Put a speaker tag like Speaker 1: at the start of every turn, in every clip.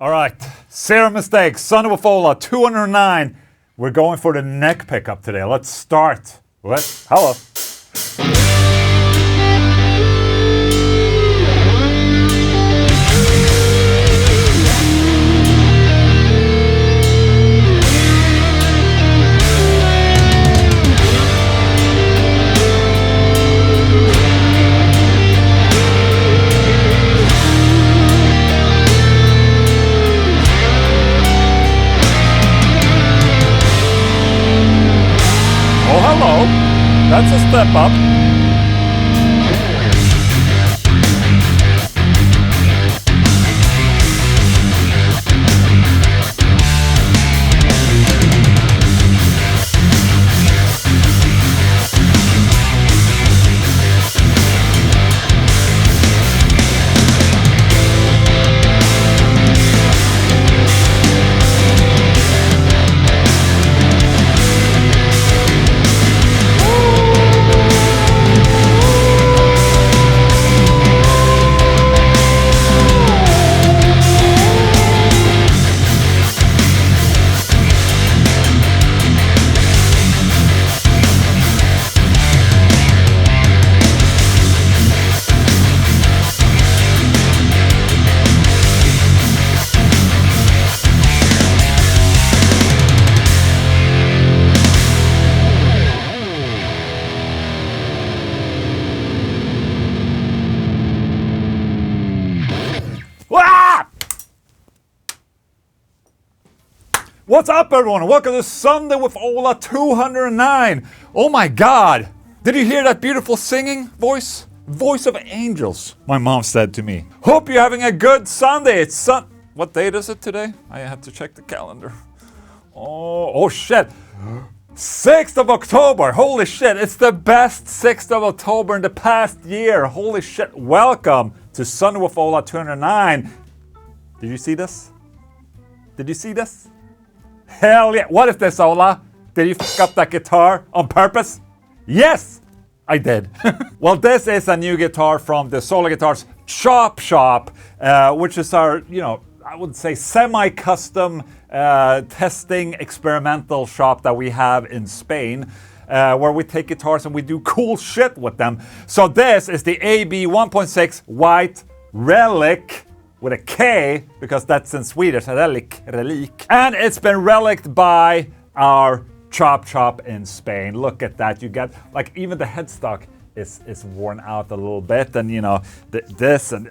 Speaker 1: All right, zero mistakes. SWOLA209. We're going for the neck pickup today. Let's start. Hello. That's a step up. What's up, everyone? Welcome to Sunday with Ola209. Oh my God! Did you hear that beautiful singing voice? Voice of angels, my mom said to me. Hope you're having a good Sunday. It's What date is it today? I have to check the calendar. Oh shit! 6th of October. Holy shit! It's the best 6th of October in the past year. Holy shit! Welcome to Sunday with Ola209. Did you see this? Did you see this? Hell yeah. What is this, Ola? Did you fuck up that guitar on purpose? Yes, I did. Well, this is a new guitar from the Solar Guitars Chop Shop, which is our, I would say semi-custom testing experimental shop that we have in Spain, where we take guitars and we do cool shit with them. So this is the AB 1.6 white Relic, with a K, because that's in Swedish, Relic. And it's been relic'd by our Chop Shop in Spain. Look at that, you get, like, even the headstock is worn out a little bit, and this and...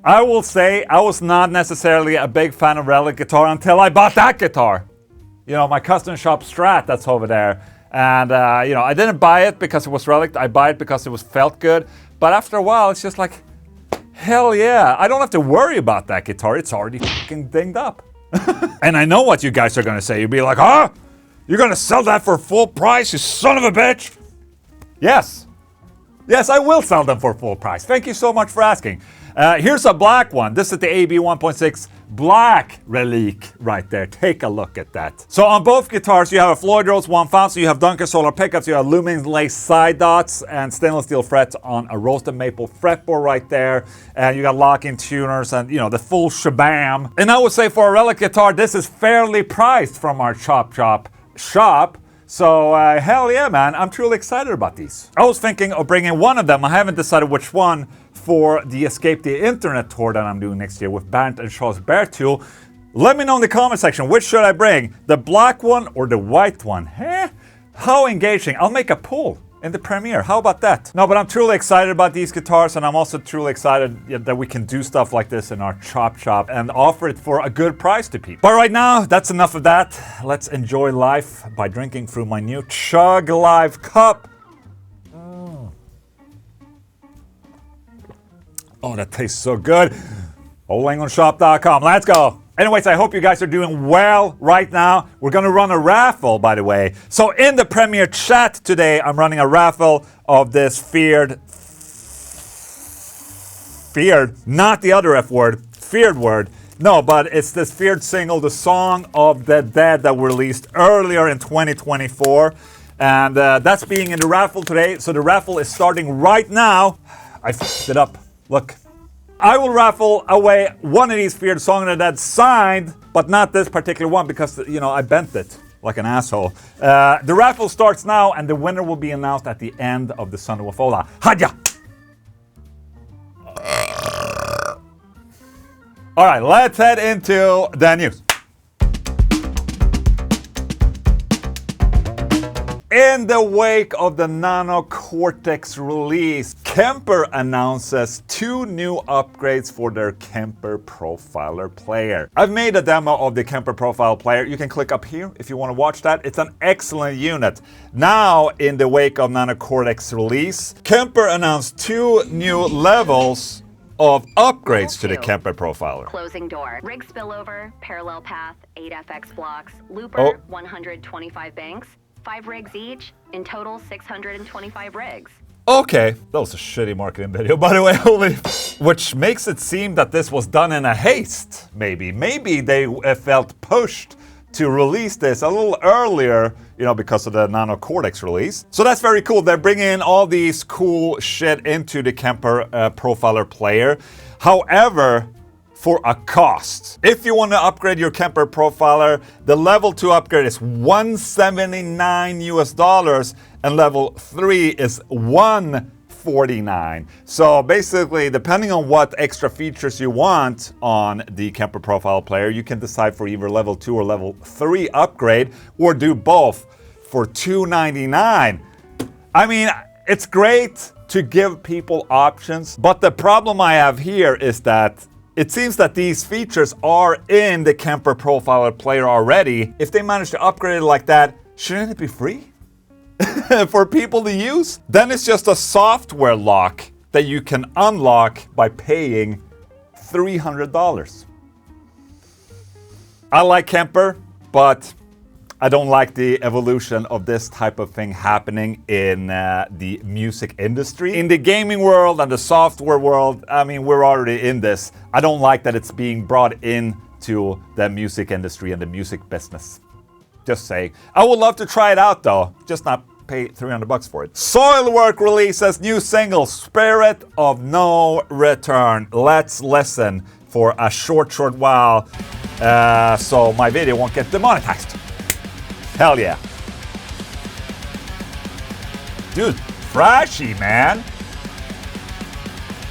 Speaker 1: I will say, I was not necessarily a big fan of Relic guitar until I bought that guitar. My custom shop Strat that's over there. And, I didn't buy it because it was Relic. I buy it because it felt good. But after a while, it's just like, hell yeah. I don't have to worry about that guitar. It's already fucking dinged up. And I know what you guys are going to say. You'll be like, huh? You're going to sell that for full price, you son of a bitch? Yes. Yes, I will sell them for full price. Thank you so much for asking. Here's a black one. This is the AB 1.6 black Relic right there. Take a look at that. So on both guitars, you have a Floyd Rose 1000, you have Duncan Solar pickups, you have aluminum lace side dots, and stainless steel frets on a roasted maple fretboard right there. And you got locking tuners and, the full shabam. And I would say for a Relic guitar, this is fairly priced from our Chop shop. So, hell yeah, man. I'm truly excited about these. I was thinking of bringing one of them. I haven't decided which one for the Escape the Internet tour that I'm doing next year with Bernd and Charles Bertul. Let me know in the comment section, which should I bring? The black one or the white one? How engaging. I'll make a poll in the premiere. How about that? No, but I'm truly excited about these guitars, and I'm also truly excited that we can do stuff like this in our Chop Shop and offer it for a good price to people. But right now, that's enough of that. Let's enjoy life by drinking through my new Chug Live cup. Oh, that tastes so good. OlaEnglundShop.com. Let's go. Anyways, I hope you guys are doing well right now. We're going to run a raffle, by the way. So in the premiere chat today, I'm running a raffle of this feared, not the other F word, feared word. No, but it's this feared single, The Song of the Dead, that we released earlier in 2024. And that's being in the raffle today. So the raffle is starting right now. I fucked it up. Look, I will raffle away one of these Fear the Song of the Dead signed, but not this particular one because, you know, I bent it like an asshole. The raffle starts now and the winner will be announced at the end of the Sunday with Ola. Hadja! All right, let's head into the news. In the wake of the Nano Cortex release, Kemper announces 2 new upgrades for their Kemper Profiler player. I've made a demo of the Kemper Profile player. You can click up here if you want to watch that. It's an excellent unit. Now, in the wake of Nano Cortex release, Kemper announced 2 new levels of upgrades to the Kemper Profiler.
Speaker 2: Closing door, rig spillover, parallel path, 8FX blocks, looper, 125 banks. 5 rigs each, in total 625 rigs.
Speaker 1: Okay, that was a shitty marketing video, by the way, Ola, which makes it seem that this was done in a haste, maybe. Maybe they felt pushed to release this a little earlier, you know, because of the Nano Cortex release. So that's very cool. They're bringing in all these cool shit into the Kemper Profiler player. However, for a cost. If you want to upgrade your Kemper Profiler, the level 2 upgrade is $179 US and level 3 is $149. So basically, depending on what extra features you want on the Kemper Profile player, you can decide for either level 2 or level 3 upgrade or do both for $299. I mean, it's great to give people options, but the problem I have here is that it seems that these features are in the Kemper Profiler player already. If they manage to upgrade it like that, shouldn't it be free for people to use? Then it's just a software lock that you can unlock by paying $300. I like Kemper, but I don't like the evolution of this type of thing happening in the music industry. In the gaming world and the software world, I mean, we're already in this. I don't like that it's being brought into the music industry and the music business. Just saying. I would love to try it out though, just not pay $300 for it. Soilwork releases new single, Spirit of No Return. Let's listen for a short while so my video won't get demonetized. Hell yeah. Dude, flashy, man.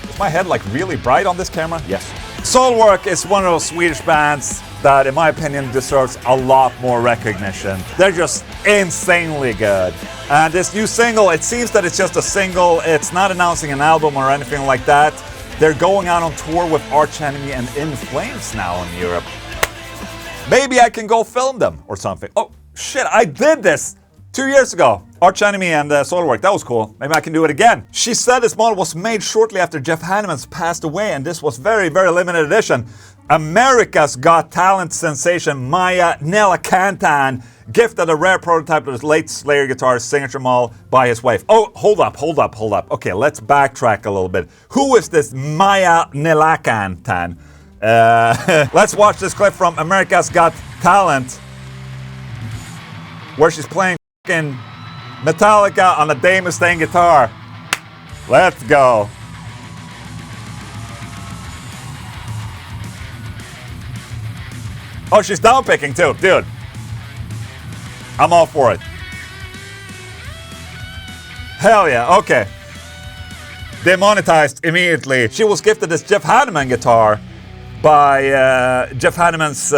Speaker 1: Is my head like really bright on this camera? Yes. Soilwork is one of those Swedish bands that, in my opinion, deserves a lot more recognition. They're just insanely good. And this new single, it seems that it's just a single. It's not announcing an album or anything like that. They're going out on tour with Arch Enemy and In Flames now in Europe. Maybe I can go film them or something. Oh, shit, I did this 2 years ago. Arch Enemy and Soilwork, that was cool. Maybe I can do it again. She said this model was made shortly after Jeff Hanneman's passed away, and this was very, very limited edition. America's Got Talent sensation Maya Neelakantan gifted a rare prototype of his late Slayer guitarist signature model by his wife. Oh, hold up. Okay, let's backtrack a little bit. Who is this Maya Neelakantan? Let's watch this clip from America's Got Talent, where she's playing f***ing Metallica on a Dave Mustaine guitar. Let's go. Oh, she's downpicking too, dude. I'm all for it. Hell yeah, okay. Demonetized immediately. She was gifted this Jeff Hanneman guitar by Jeff Hanneman's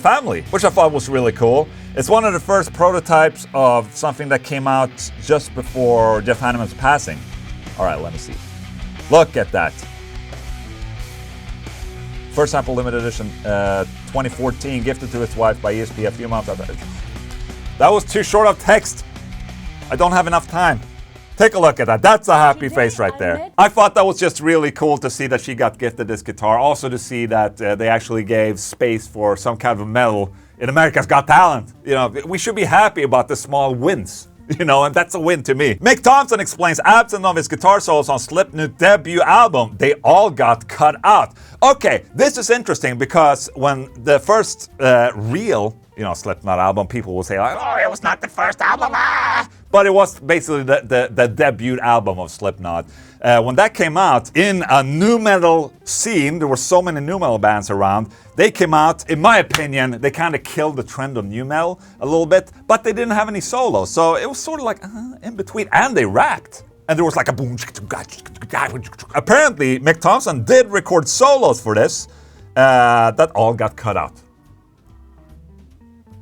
Speaker 1: family, which I thought was really cool. It's one of the first prototypes of something that came out just before Jeff Hanneman's passing. All right, let me see. Look at that. First sample limited edition, 2014, gifted to his wife by ESP a few months after. That was too short of text. I don't have enough time. Take a look at that. That's a happy face right there. I thought that was just really cool to see that she got gifted this guitar. Also to see that they actually gave space for some kind of medal in America's Got Talent. You know, we should be happy about the small wins. You know, and that's a win to me. Mick Thompson explains, absent of his guitar solos on Slipknot debut album, they all got cut out. Okay, this is interesting because when the first real, Slipknot album, people will say like, oh, it was not the first album, But it was basically the debut album of Slipknot. When that came out, in a nu metal scene, there were so many nu metal bands around, they came out, in my opinion, they kind of killed the trend of nu metal a little bit, but they didn't have any solos, so it was sort of like in between, and they rapped. And there was like a boom. Apparently, Mick Thompson did record solos for this, that all got cut out.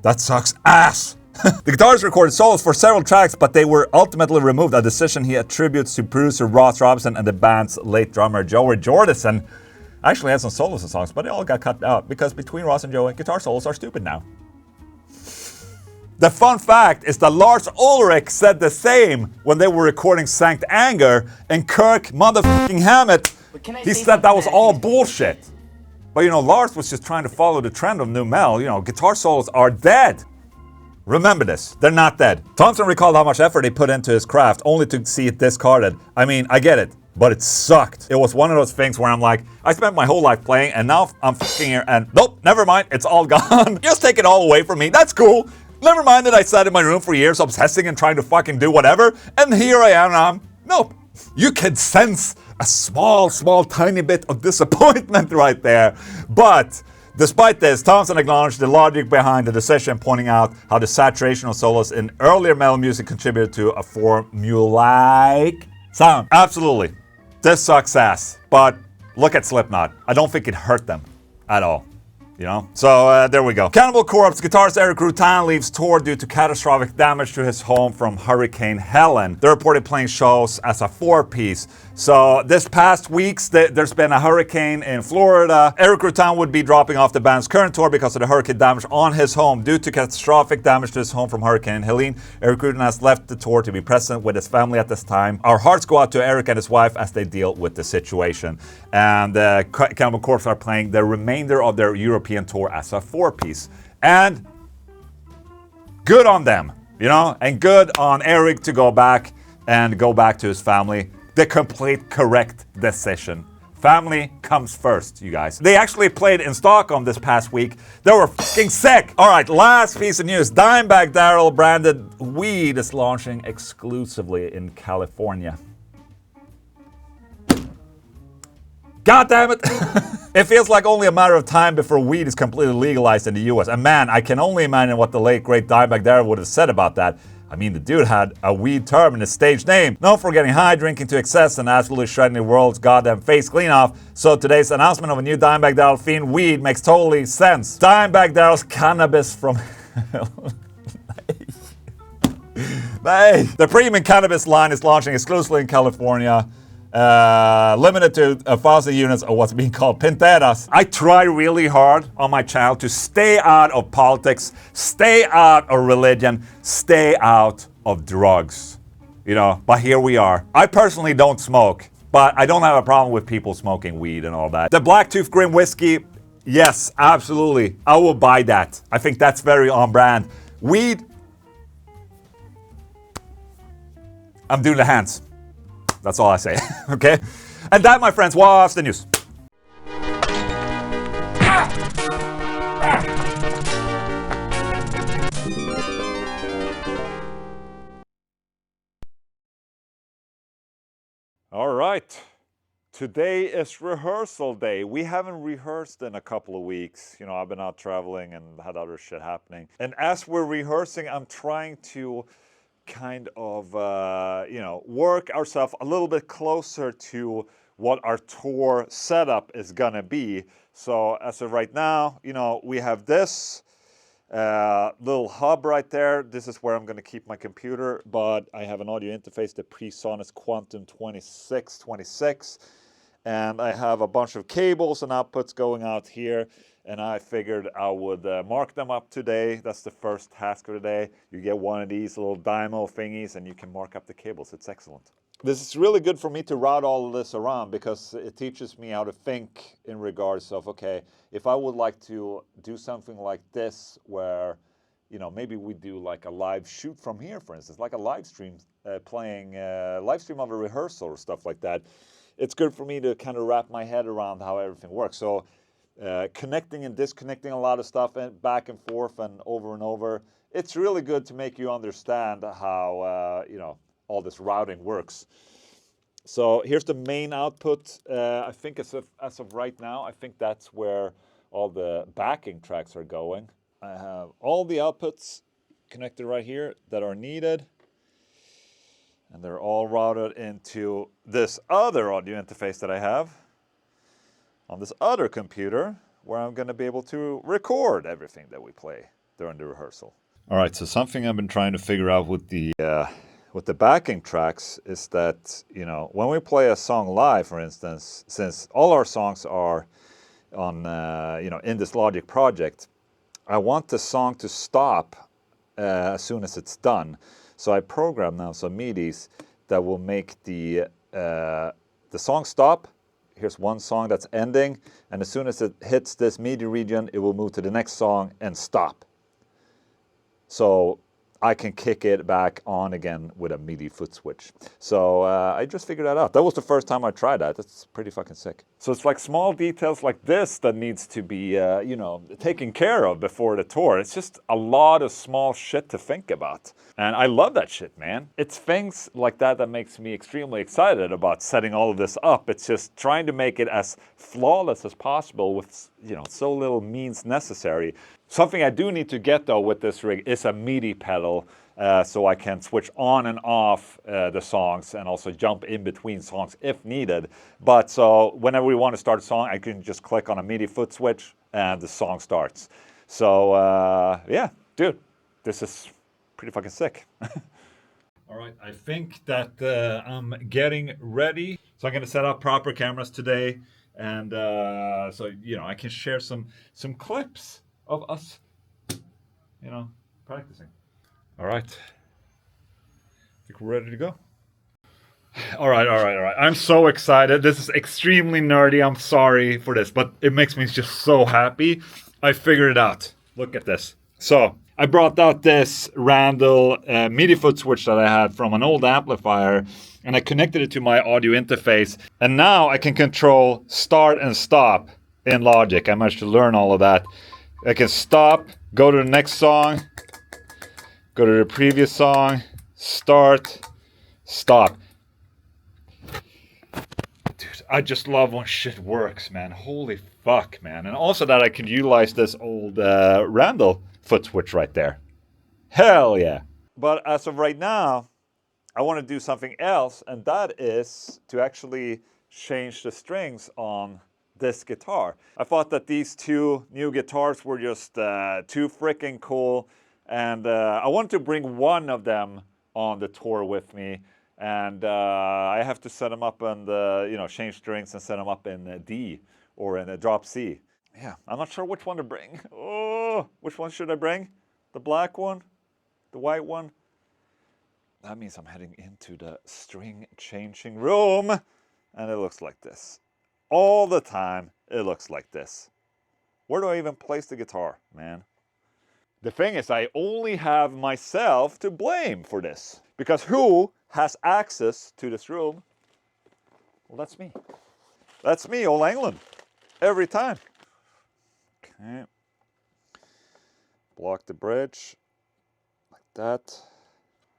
Speaker 1: That sucks ass. The guitarist recorded solos for several tracks, but they were ultimately removed, a decision he attributes to producer Ross Robinson and the band's late drummer Joey Jordison. Actually had some solos in songs, but they all got cut out because between Ross and Joey, guitar solos are stupid now. The fun fact is that Lars Ulrich said the same when they were recording Sankt Anger, and Kirk motherfucking Hammett, he said that was all bullshit. But you know, Lars was just trying to follow the trend of nu metal. You know, guitar solos are dead. Remember this, they're not dead. Thompson recalled how much effort he put into his craft, only to see it discarded. I mean, I get it, but it sucked. It was one of those things where I'm like, I spent my whole life playing, and now I'm fucking here, and nope, never mind, it's all gone. Just take it all away from me, that's cool. Never mind that I sat in my room for years obsessing and trying to fucking do whatever, and here I am, nope. You can sense a small, tiny bit of disappointment right there, but despite this, Thompson acknowledged the logic behind the decision, pointing out how the saturation of solos in earlier metal music contributed to a formulaic sound. Absolutely. This sucks ass. But look at Slipknot. I don't think it hurt them at all. You know? So there we go. Cannibal Corpse guitarist Erik Rutan leaves tour due to catastrophic damage to his home from Hurricane Helen. They're reported playing shows as a 4-piece. So this past weeks, there's been a hurricane in Florida. Erik Rutan would be dropping off the band's current tour because of the hurricane damage on his home. Due to catastrophic damage to his home from Hurricane Helene, Erik Rutan has left the tour to be present with his family at this time. Our hearts go out to Erik and his wife as they deal with the situation. And Cannibal Corpse are playing the remainder of their European tour as a 4-piece. And good on them, you know, and good on Erik to go back to his family. The complete correct decision. Family comes first, you guys. They actually played in Stockholm this past week. They were fucking sick. All right, last piece of news. Dimebag Darrell branded weed is launching exclusively in California. God damn it! It feels like only a matter of time before weed is completely legalized in the US. And man, I can only imagine what the late great Dimebag Darrell would have said about that. I mean, the dude had a weed term in his stage name. Known for getting high, drinking to excess, and absolutely shredding the world's goddamn face clean off. So today's announcement of a new Dimebag Darrell fiend weed makes totally sense. Dimebag Darrell's cannabis from The premium cannabis line is launching exclusively in California. Limited to 1,000 units of what's being called pinteras. I try really hard on my channel to stay out of politics, stay out of religion, stay out of drugs. You know, but here we are. I personally don't smoke, but I don't have a problem with people smoking weed and all that. The Blacktooth Grim Whiskey, yes, absolutely. I will buy that. I think that's very on brand. Weed, I'm doing the hands. That's all I say, okay? And that, my friends, was the news. All right, today is rehearsal day. We haven't rehearsed in a couple of weeks. You know, I've been out traveling and had other shit happening. And as we're rehearsing, I'm trying to kind of, you know, work ourselves a little bit closer to what our tour setup is gonna be. So as of right now, you know, we have this little hub right there. This is where I'm gonna keep my computer, but I have an audio interface, the PreSonus Quantum 2626, and I have a bunch of cables and outputs going out here. And I figured I would mark them up today. That's the first task of the day. You get one of these little dymo thingies and you can mark up the cables. It's excellent. This is really good for me to route all of this around because it teaches me how to think in regards of, okay, if I would like to do something like this where, you know, maybe we do like a live shoot from here, for instance, like a live stream, playing live stream of a rehearsal or stuff like that. It's good for me to kind of wrap my head around how everything works. So connecting and disconnecting a lot of stuff and back and forth and over. It's really good to make you understand how, you know, all this routing works. So here's the main output. I think as of right now, I think that's where all the backing tracks are going. I have all the outputs connected right here that are needed. And they're all routed into this other audio interface that I have on this other computer, where I'm going to be able to record everything that we play during the rehearsal. All right, so something I've been trying to figure out with the backing tracks is that, you know, when we play a song live, for instance, since all our songs are on, you know, in this Logic project, I want the song to stop as soon as it's done. So I program now some MIDIs that will make the song stop. Here's one song that's ending, and as soon as it hits this MIDI region, it will move to the next song and stop. So I can kick it back on again with a MIDI foot switch. So I just figured that out. That was the first time I tried that. That's pretty fucking sick. So it's like small details like this that needs to be, you know, taken care of before the tour. It's just a lot of small shit to think about. And I love that shit, man. It's things like that that makes me extremely excited about setting all of this up. It's just trying to make it as flawless as possible with, you know, so little means necessary. Something I do need to get, though, with this rig is a MIDI pedal, so I can switch on and off the songs and also jump in between songs if needed. But so whenever we want to start a song, I can just click on a MIDI foot switch and the song starts. So yeah, dude, this is pretty fucking sick. All right, I think that I'm getting ready. So I'm going to set up proper cameras today, and so, you know, I can share some clips of us, you know, practicing. All right. I think we're ready to go. All right. I'm so excited. This is extremely nerdy. I'm sorry for this, but it makes me just so happy. I figured it out. Look at this. So I brought out this Randall MIDI foot switch that I had from an old amplifier, and I connected it to my audio interface. And now I can control start and stop in Logic. I managed to learn all of that. I can stop, go to the next song, go to the previous song, start, stop. Dude, I just love when shit works, man. Holy fuck, man. And also that I can utilize this old Randall foot switch right there. Hell yeah. But as of right now, I want to do something else, and that is to actually change the strings on this guitar. I thought that these two new guitars were just too freaking cool, and I wanted to bring one of them on the tour with me, and I have to set them up and you know, change strings and set them up in D or in a drop C. Yeah, I'm not sure which one to bring. Oh, which one should I bring? The black one? The white one? That means I'm heading into the string changing room, and it looks like this. All the time, it looks like this. Where do I even place the guitar, man? The thing is, I only have myself to blame for this. Because who has access to this room? Well, that's me. That's me, Ola Englund. Every time. Okay. Block the bridge. Like that.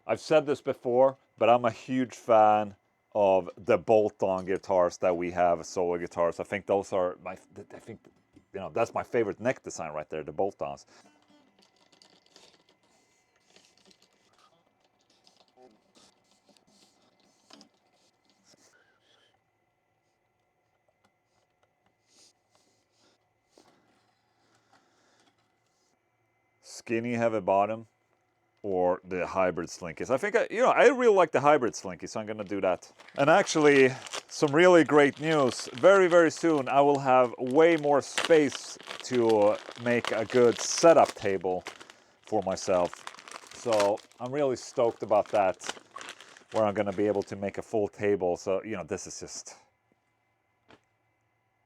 Speaker 1: I've said this before, but I'm a huge fan of the bolt-on guitars that we have, solo guitars. I think those are you know, that's my favorite neck design right there, the bolt-ons. Skinny heavy bottom or the hybrid slinkies. I think, I really like the hybrid slinky, so I'm gonna do that. And actually, some really great news. Very, very soon, I will have way more space to make a good setup table for myself. So I'm really stoked about that, where I'm gonna be able to make a full table. So, you know, this is just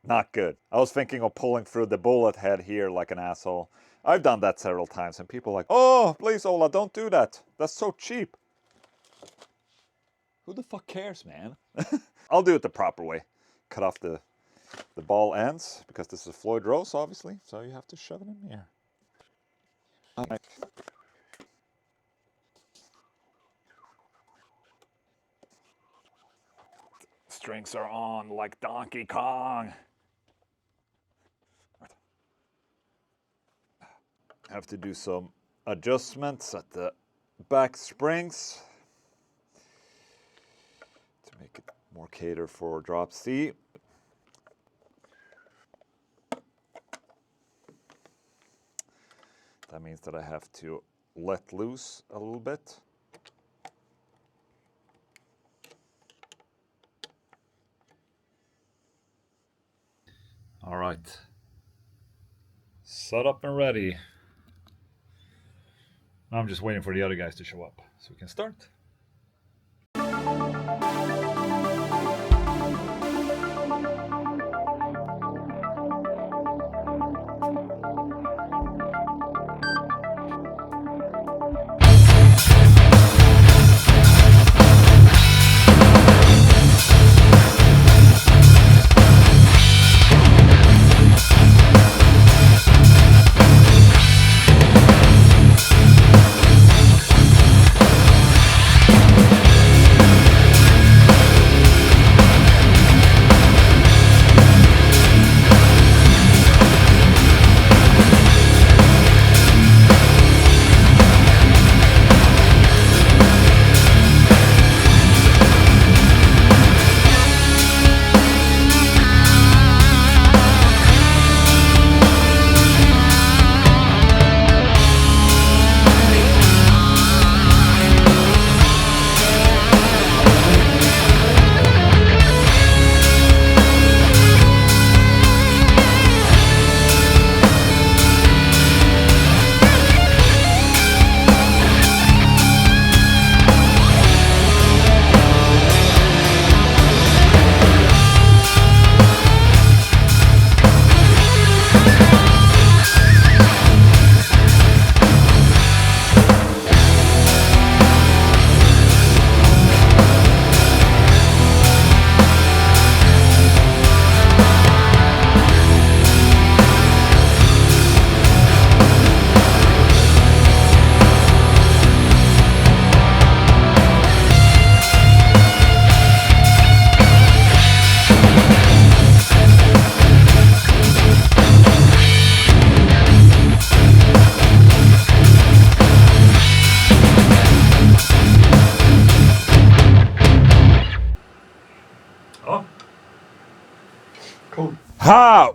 Speaker 1: not good. I was thinking of pulling through the bullet head here like an asshole. I've done that several times, and people are like, oh, please, Ola, don't do that. That's so cheap. Who the fuck cares, man? I'll do it the proper way. Cut off the ball ends, because this is Floyd Rose, obviously, so you have to shove it in here. strings are on like Donkey Kong. Have to do some adjustments at the back springs to make it more cater for drop C. That means that I have to let loose a little bit. All right, set up and ready. Now I'm just waiting for the other guys to show up so we can start.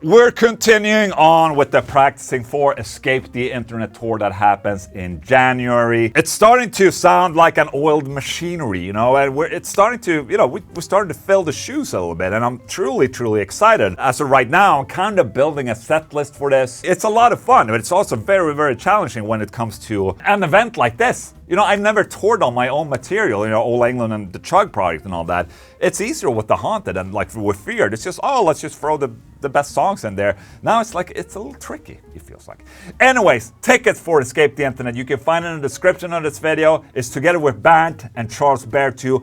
Speaker 1: We're continuing on with the practicing for Escape the Internet tour that happens in January. It's starting to sound like an oiled machinery, you know, and it's starting to, you know, we're starting to fill the shoes a little bit, and I'm truly excited. As of right now, I'm kind of building a set list for this. It's a lot of fun, but it's also very challenging when it comes to an event like this. You know, I've never toured on my own material, you know, Ola Englund and the Chug project and all that. It's easier with the Haunted and like with Feared. It's just, oh, let's just throw the best songs in there. Now it's like, it's a little tricky, it feels like. Anyways, tickets for Escape the Internet, you can find it in the description of this video. It's together with Bernd and Charles Bear, two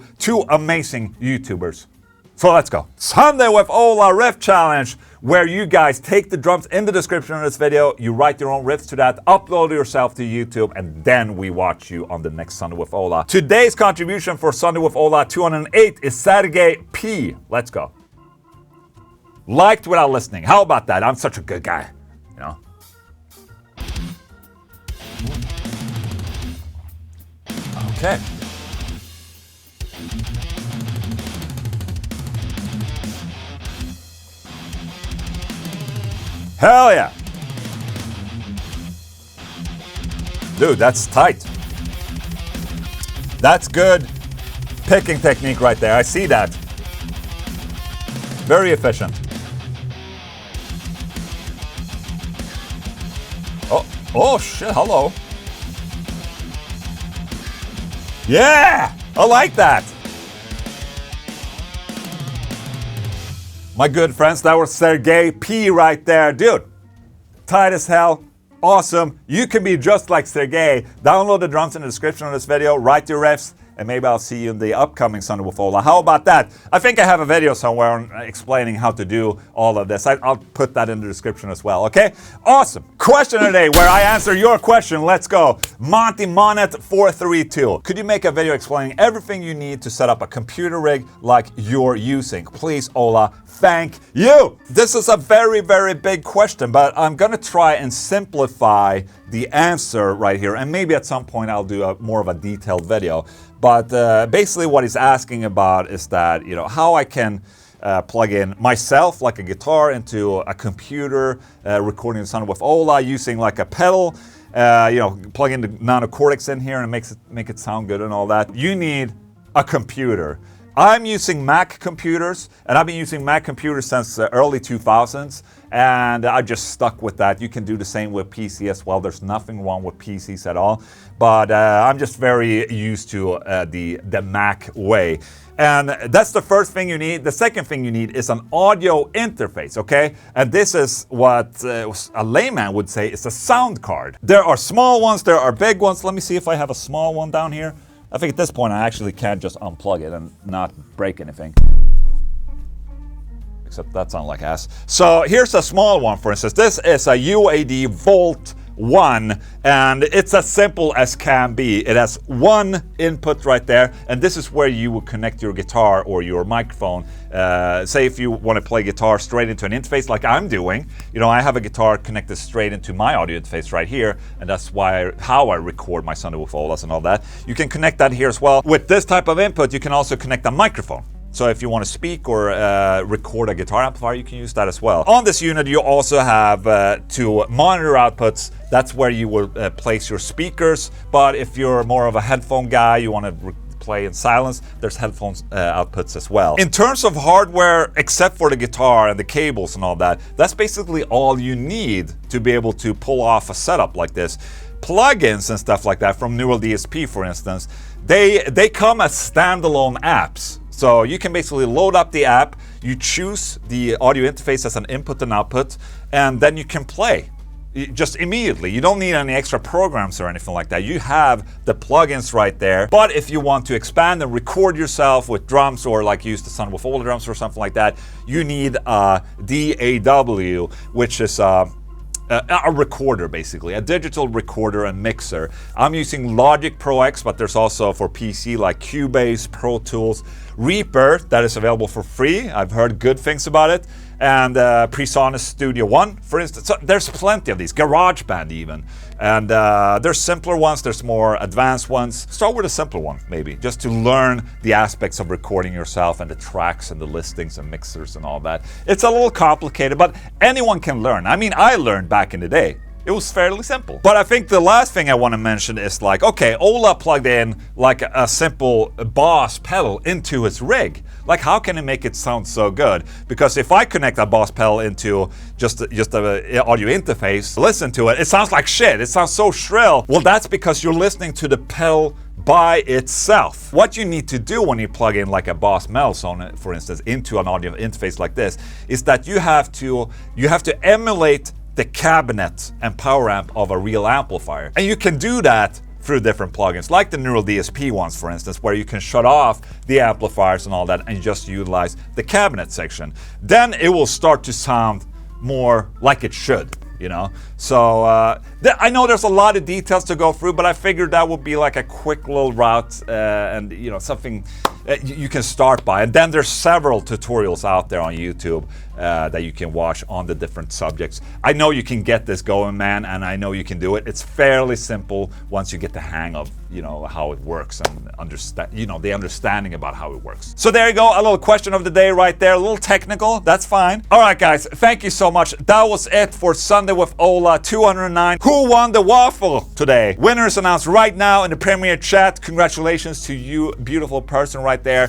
Speaker 1: amazing YouTubers. So let's go. Sunday with Ola Riff Challenge, where you guys take the drums in the description of this video, you write your own riffs to that, upload yourself to YouTube, and then we watch you on the next Sunday with Ola. Today's contribution for Sunday with Ola 208 is Sergey P. Let's go. Liked without listening. How about that? I'm such a good guy, you know? Okay. Hell yeah! Dude, that's tight. That's good picking technique right there. I see that. Very efficient. Oh shit, hello. Yeah! I like that. My good friends, that was Sergey P right there. Dude, tight as hell, awesome. You can be just like Sergey. Download the drums in the description of this video, write your riffs, and maybe I'll see you in the upcoming Sunday with Ola. How about that? I think I have a video somewhere on explaining how to do all of this. I'll put that in the description as well, okay? Awesome. Question of the day, where I answer your question. Let's go. Monty Monet 432. Could you make a video explaining everything you need to set up a computer rig like you're using? Please, Ola. Thank you. This is a very, very big question, but I'm gonna try and simplify the answer right here, and maybe at some point I'll do more of a detailed video. But basically what he's asking about is that, you know, how I can plug in myself, like a guitar, into a computer, recording the sound with Ola using like a pedal, you know, plug in the nano cortex in here and make it sound good and all that. You need a computer. I'm using Mac computers, and I've been using Mac computers since the early 2000s, and I just stuck with that. You can do the same with PC as well. There's nothing wrong with PCs at all, but I'm just very used to the Mac way. And that's the first thing you need. The second thing you need is an audio interface, okay? And this is what a layman would say is a sound card. There are small ones, there are big ones. Let me see if I have a small one down here. I think at this point I actually can't just unplug it and not break anything. Except that sounds like ass. So here's a small one, for instance. This is a UAD Volt 1, and it's as simple as can be. It has one input right there, and this is where you would connect your guitar or your microphone. Say if you want to play guitar straight into an interface like I'm doing. You know, I have a guitar connected straight into my audio interface right here, and that's how I record my Sunday with Olas and all that. You can connect that here as well. With this type of input, you can also connect a microphone. So if you want to speak or record a guitar amplifier, you can use that as well. On this unit, you also have two monitor outputs. That's where you will place your speakers. But if you're more of a headphone guy, you want to play in silence, there's headphones outputs as well. In terms of hardware, except for the guitar and the cables and all that, that's basically all you need to be able to pull off a setup like this. Plugins and stuff like that from Neural DSP, for instance, they come as standalone apps. So you can basically load up the app, you choose the audio interface as an input and output, and then you can play just immediately. You don't need any extra programs or anything like that. You have the plugins right there. But if you want to expand and record yourself with drums, or like use the Sunday with Ola drums or something like that, you need a DAW, which is a recorder, basically, a digital recorder and mixer. I'm using Logic Pro X, but there's also for PC like Cubase, Pro Tools, Reaper, that is available for free. I've heard good things about it. And PreSonus Studio One, for instance. So there's plenty of these, GarageBand even. And there's simpler ones, there's more advanced ones. Start with a simpler one, maybe, just to learn the aspects of recording yourself and the tracks and the listings and mixers and all that. It's a little complicated, but anyone can learn. I mean, I learned back in the day. It was fairly simple. But I think the last thing I want to mention is like, okay, Ola plugged in like a simple Boss pedal into his rig. Like, how can it make it sound so good? Because if I connect a Boss pedal into just a audio interface, listen to it, it sounds like shit. It sounds so shrill. Well, that's because you're listening to the pedal by itself. What you need to do when you plug in like a Boss Melson, for instance, into an audio interface like this, is that you have to emulate the cabinet and power amp of a real amplifier. And you can do that through different plugins, like the Neural DSP ones, for instance, where you can shut off the amplifiers and all that and just utilize the cabinet section. Then it will start to sound more like it should, you know? So I know there's a lot of details to go through, but I figured that would be like a quick little route and, you know, something you can start by. And then there's several tutorials out there on YouTube that you can watch on the different subjects. I know you can get this going, man, and I know you can do it. It's fairly simple once you get the hang of, you know, how it works and understand, you know, the understanding about how it works. So there you go, a little question of the day right there, a little technical, that's fine. All right, guys, thank you so much. That was it for Sunday with Ola 209. Who won the waffle today? Winners announced right now in the Premiere chat. Congratulations to you, beautiful person right there.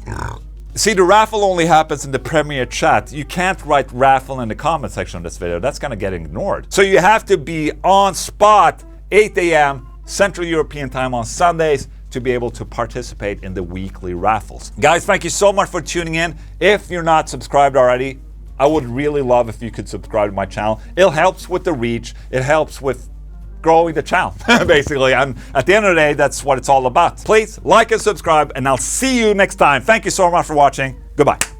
Speaker 1: See, the raffle only happens in the Premiere chat. You can't write raffle in the comment section of this video. That's gonna get ignored. So you have to be on spot 8 a.m. Central European time on Sundays to be able to participate in the weekly raffles. Guys, thank you so much for tuning in. If you're not subscribed already, I would really love if you could subscribe to my channel. It helps with the reach. It helps with growing the channel, basically. And at the end of the day, that's what it's all about. Please like and subscribe, and I'll see you next time. Thank you so much for watching. Goodbye.